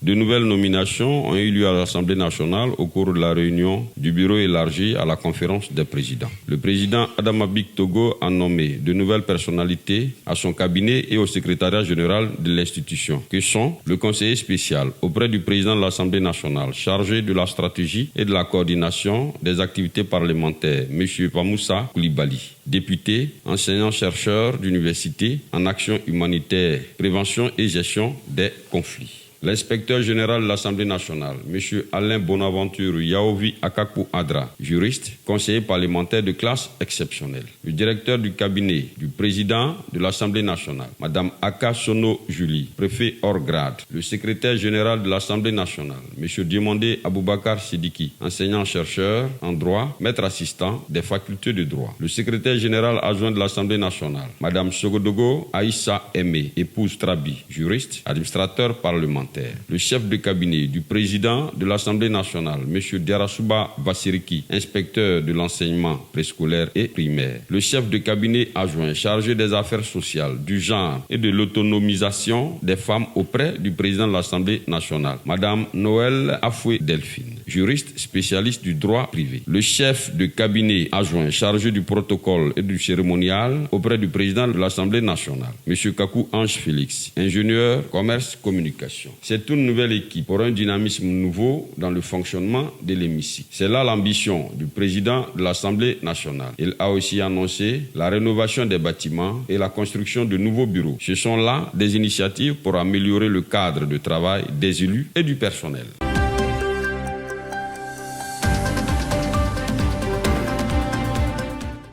De nouvelles nominations ont eu lieu à l'Assemblée nationale au cours de la réunion du bureau élargi à la conférence des présidents. Le président Adama Bictogo a nommé de nouvelles personnalités à son cabinet et au secrétariat général de l'institution, que sont le conseiller spécial auprès du président de l'Assemblée nationale chargé de la stratégie et de la coordination des activités parlementaires, M. Pamoussa Koulibaly, député, enseignant-chercheur d'université en action humanitaire, prévention et gestion des conflits. L'inspecteur général de l'Assemblée nationale, M. Alain Bonaventure Yaovi Akakou Adra, juriste, conseiller parlementaire de classe exceptionnelle. Le directeur du cabinet du président de l'Assemblée nationale, Mme Aka Sono Julie, préfet hors grade. Le secrétaire général de l'Assemblée nationale, M. Diomandé Aboubakar Sidiki, enseignant-chercheur en droit, maître assistant des facultés de droit. Le secrétaire général adjoint de l'Assemblée nationale, Mme Sogodogo Aïssa Aimé, épouse Trabi, juriste, administrateur parlementaire. Le chef de cabinet du président de l'Assemblée nationale, M. Diarasuba Bassiriki, inspecteur de l'enseignement préscolaire et primaire. Le chef de cabinet adjoint chargé des affaires sociales, du genre et de l'autonomisation des femmes auprès du président de l'Assemblée nationale, Mme Noël Afoué Delphine, juriste spécialiste du droit privé. Le chef de cabinet adjoint chargé du protocole et du cérémonial auprès du président de l'Assemblée nationale, M. Kakou Ange Félix, ingénieur commerce communication. C'est une nouvelle équipe pour un dynamisme nouveau dans le fonctionnement de l'hémicycle. C'est là l'ambition du président de l'Assemblée nationale. Il a aussi annoncé la rénovation des bâtiments et la construction de nouveaux bureaux. Ce sont là des initiatives pour améliorer le cadre de travail des élus et du personnel.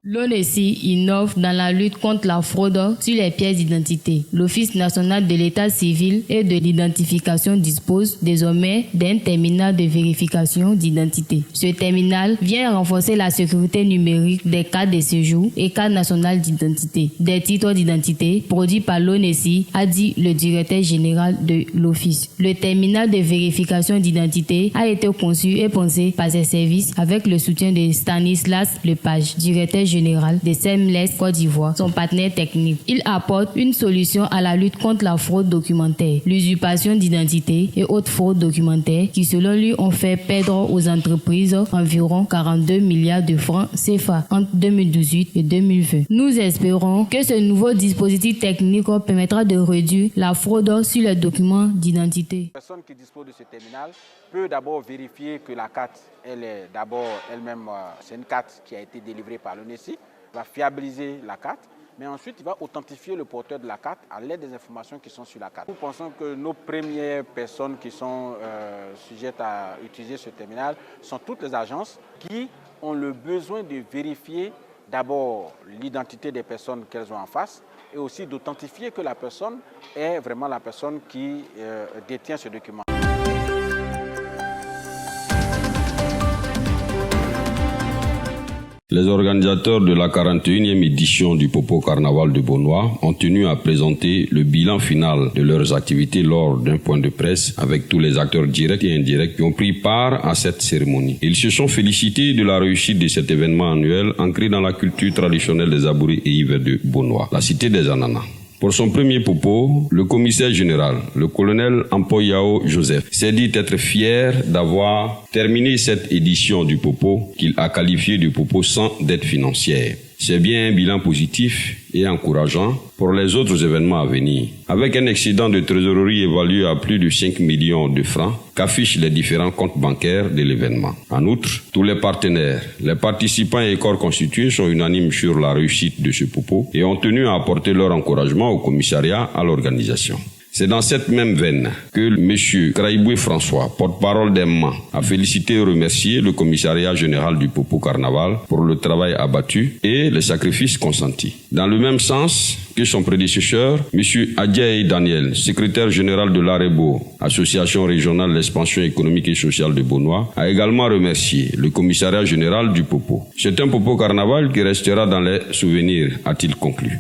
L'ONESI innove dans la lutte contre la fraude sur les pièces d'identité. L'Office national de l'état civil et de l'identification dispose désormais d'un terminal de vérification d'identité. Ce terminal vient renforcer la sécurité numérique des cartes de séjour et cartes nationales d'identité, des titres d'identité produits par l'ONESI, a dit le directeur général de l'Office. Le terminal de vérification d'identité a été conçu et pensé par ses services avec le soutien de Stanislas Lepage, directeur général de Semles Côte d'Ivoire, son partenaire technique. Il apporte une solution à la lutte contre la fraude documentaire, l'usurpation d'identité et autres fraudes documentaires qui, selon lui, ont fait perdre aux entreprises environ 42 milliards de francs CFA entre 2018 et 2020. Nous espérons que ce nouveau dispositif technique permettra de réduire la fraude sur les documents d'identité. La personne qui dispose de ce terminal peut d'abord vérifier que la carte, elle est d'abord elle-même, c'est une carte qui a été délivrée par l'ONESI, va fiabiliser la carte, mais ensuite il va authentifier le porteur de la carte à l'aide des informations qui sont sur la carte. Nous pensons que nos premières personnes qui sont sujettes à utiliser ce terminal sont toutes les agences qui ont le besoin de vérifier d'abord l'identité des personnes qu'elles ont en face et aussi d'authentifier que la personne est vraiment la personne qui détient ce document. Les organisateurs de la 41e édition du Popo Carnaval de Beaunois ont tenu à présenter le bilan final de leurs activités lors d'un point de presse avec tous les acteurs directs et indirects qui ont pris part à cette cérémonie. Ils se sont félicités de la réussite de cet événement annuel ancré dans la culture traditionnelle des Abourés et Hivers de Beaunois, la cité des ananas. Pour son premier popo, le commissaire général, le colonel Ampoyao Joseph, s'est dit être fier d'avoir terminé cette édition du popo qu'il a qualifié de popo sans dette financière. C'est bien un bilan positif et encourageant pour les autres événements à venir. Avec un excédent de trésorerie évalué à plus de 5 millions de francs qu'affichent les différents comptes bancaires de l'événement. En outre, tous les partenaires, les participants et corps constitués sont unanimes sur la réussite de ce popo et ont tenu à apporter leur encouragement au commissariat à l'organisation. C'est dans cette même veine que M. Kraïboué François, porte-parole d'Emma, a félicité et remercié le commissariat général du Popo Carnaval pour le travail abattu et les sacrifices consentis. Dans le même sens que son prédécesseur, M. Adjaï Daniel, secrétaire général de l'AREBO, Association régionale d'expansion économique et sociale de Beaunois, a également remercié le commissariat général du Popo. C'est un Popo Carnaval qui restera dans les souvenirs, a-t-il conclu.